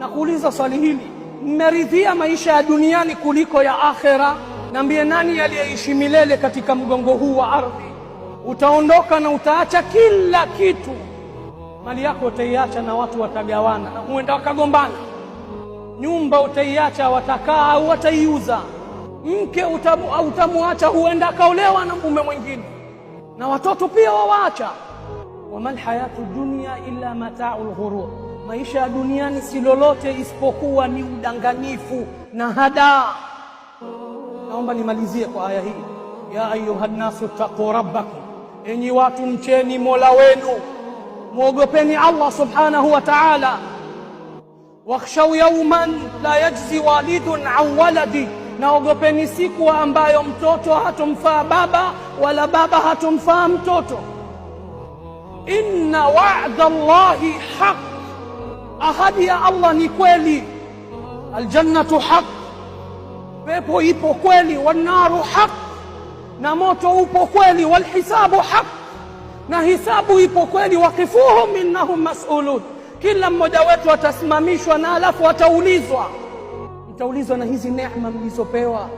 Na kuuliza swali hili, mmeridhia maisha ya duniani kuliko ya akhera? Niambie, nani aliyeishi milele katika mgongo huu wa ardhi? Utaondoka na utaacha kila kitu. Mali yako utaiacha na watu watagawana na huenda wakagombana. Nyumba utaiacha, watakaa au wataiuza. Mke utamuacha, huenda akaolewa na mume mwingine, na watoto pia wawaacha. Wamal hayatu dunya illa mata'ul ghurur, maisha ya duniani si lolote isipokuwa ni udanganyifu na hadaa. Naomba nimalizie kwa aya hii, ya ayuhan nasu taqu rabbakum, enyi watu mcheni Mola wenu, muogopeni Allah subhanahu wa ta'ala. Wakhshaw yawman la yajzi walidun an waladi, naogopeni siku ambayo mtoto hatomfaa baba wala baba hatomfaa mtoto. Inna wa'da Allahi haq, ahadi ya Allah ni kweli. Aljannatu haq, pepo ipo kweli. Wannaru haq, na moto upo kweli. Walhisabu haq, na hisabu ipo kweli. Waqifuhum innahum mas'ulun, kila mmoja wetu atasimamishwa na alafu ataulizwa na hizi neema mlizopewa.